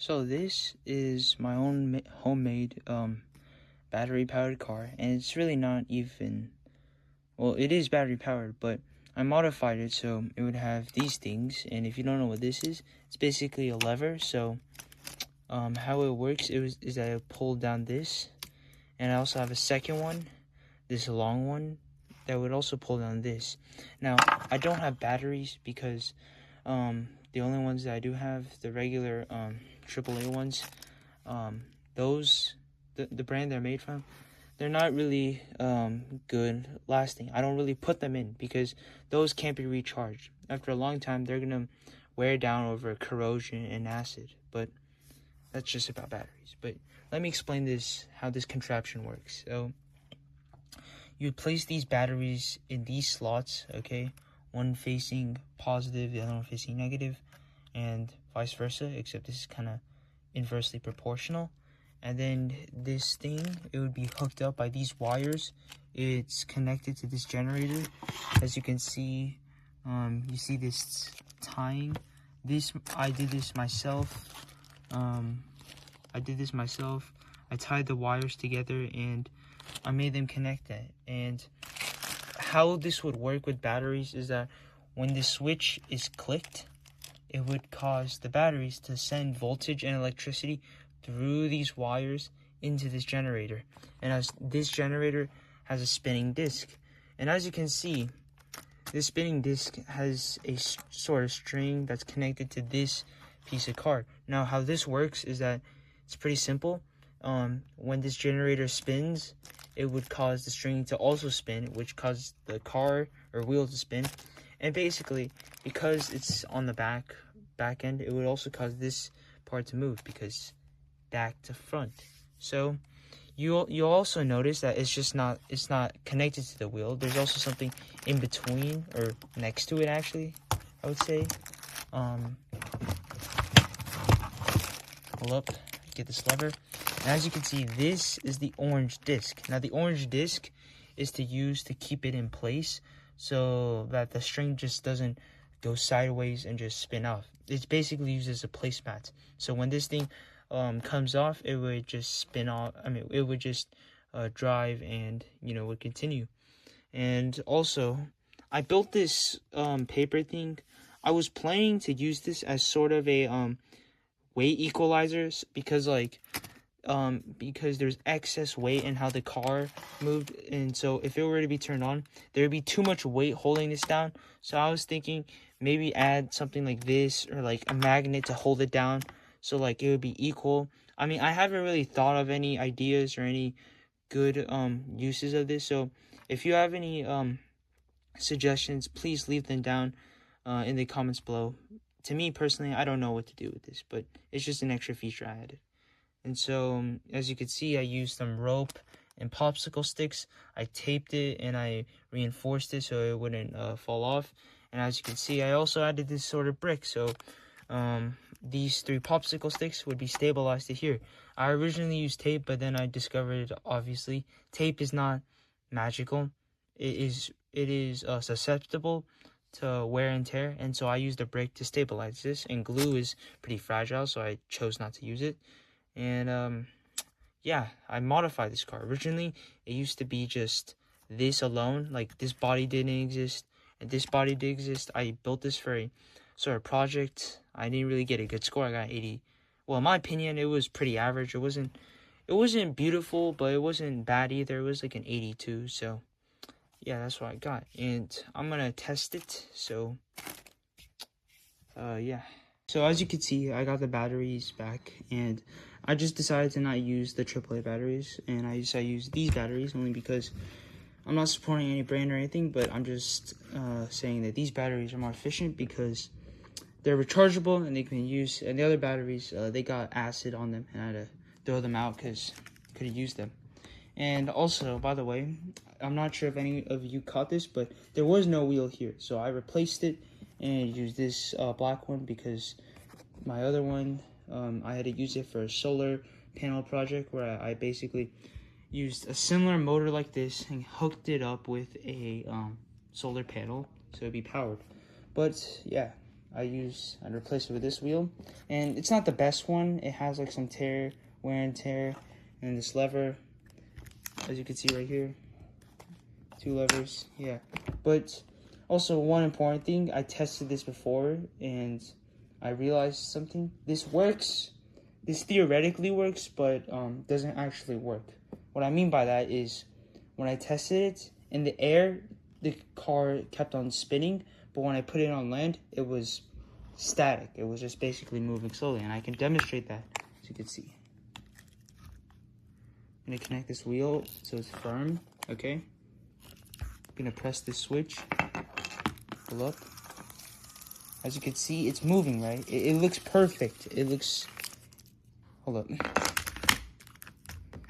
So this is my own homemade battery powered car, and it's really not even, well, it is battery powered, but I modified it so it would have these things. And if you don't know what this is, it's basically a lever. So how it works is that I pull down this, and I also have a second one, this long one, that would also pull down this. Now I don't have batteries because the only ones that I do have, the regular AAA ones, those, the brand they're made from, they're not really good lasting. I don't really put them in because those can't be recharged. After a long time, they're gonna wear down over corrosion and acid. But that's just about batteries. But let me explain how this contraption works. So you place these batteries in these slots, okay? One facing positive, the other one facing negative, and vice versa, except this is kind of inversely proportional. And then this thing, it would be hooked up by these wires. It's connected to this generator. As you can see, you see this tying. I did this myself. I tied the wires together and I made them connect that. And how this would work with batteries is that when the switch is clicked, it would cause the batteries to send voltage and electricity through these wires into this generator. And as this generator has a spinning disc, and as you can see, this spinning disc has a sort of string that's connected to this piece of card. Now how this works is that it's pretty simple. When this generator spins, it would cause the string to also spin, which causes the car or wheel to spin. And basically, because it's on the back end, it would also cause this part to move because back to front. So you'll also notice that it's not connected to the wheel. There's also something in between or next to it, actually, I would say. Pull up, get this lever. And as you can see, this is the orange disc. Now the orange disc is to use to keep it in place so that the string just doesn't go sideways and just spin off. It's basically used as a placemat. So when this thing comes off, it would just spin off. It would just drive and, would continue. And also, I built this paper thing. I was planning to use this as sort of a weight equalizer because there's excess weight in how the car moved, and so if it were to be turned on, there would be too much weight holding this down. So I was thinking maybe add something like this or like a magnet to hold it down so like it would be equal. I haven't really thought of any ideas or any good uses of this, so if you have any suggestions, please leave them down in the comments below. To me personally, I don't know what to do with this, but it's just an extra feature I added. And so, as you can see, I used some rope and popsicle sticks. I taped it and I reinforced it so it wouldn't fall off. And as you can see, I also added this sort of brick. So, these 3 popsicle sticks would be stabilized to here. I originally used tape, but then I discovered, obviously, tape is not magical. It is susceptible to wear and tear. And so I used a brick to stabilize this. And glue is pretty fragile, so I chose not to use it. And yeah, I modified this car. Originally, it used to be just this alone, like this body didn't exist and this body did exist. I built this for a sort of project. I didn't really get a good score. I got 80. Well, in my opinion, it was pretty average. It wasn't beautiful, but it wasn't bad either. It was like an 82. So yeah, that's what I got, and I'm gonna test it. So yeah. So as you can see, I got the batteries back, and I just decided to not use the AAA batteries, and I use these batteries only because I'm not supporting any brand or anything, but I'm just saying that these batteries are more efficient because they're rechargeable and they can be used, and the other batteries, they got acid on them, and I had to throw them out because I couldn't use them. And also, by the way, I'm not sure if any of you caught this, but there was no wheel here, so I replaced it and use this black one because my other one, I had to use it for a solar panel project where I basically used a similar motor like this and hooked it up with a solar panel so it'd be powered. But yeah, I replace it with this wheel, and it's not the best one. It has like some wear and tear, and this lever, as you can see right here, 2 levers, yeah. But also one important thing, I tested this before, and I realized something. This works. This theoretically works, but doesn't actually work. What I mean by that is, when I tested it in the air, the car kept on spinning, but when I put it on land, it was static. It was just basically moving slowly, and I can demonstrate that, as you can see. I'm gonna connect this wheel so it's firm, okay? I'm gonna press this switch. Pull up. As you can see, it's moving, right? It looks perfect. It looks... Hold up.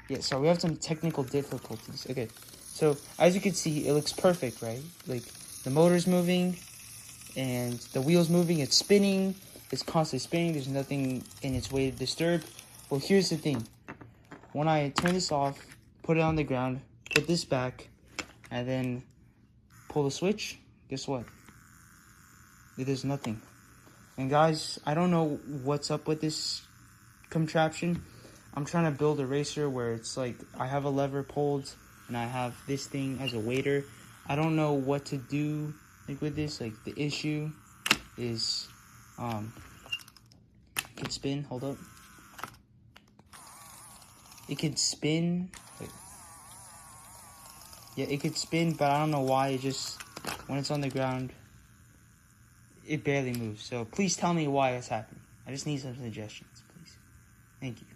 Yeah, so we have some technical difficulties. Okay, so as you can see, it looks perfect, right? Like, the motor's moving, and the wheel's moving, it's spinning, it's constantly spinning, there's nothing in its way to disturb. Well, here's the thing. When I turn this off, put it on the ground, put this back, and then pull the switch, guess what? There's nothing. And guys, I don't know what's up with this contraption. I'm trying to build a racer where it's like I have a lever pulled and I have this thing as a waiter. I don't know what to do like with this. Like, the issue is it can spin. Hold up. It could spin. Wait. Yeah, it could spin, but I don't know why. It just, when it's on the ground, it barely moves. So please tell me why it's happening. I just need some suggestions, please. Thank you.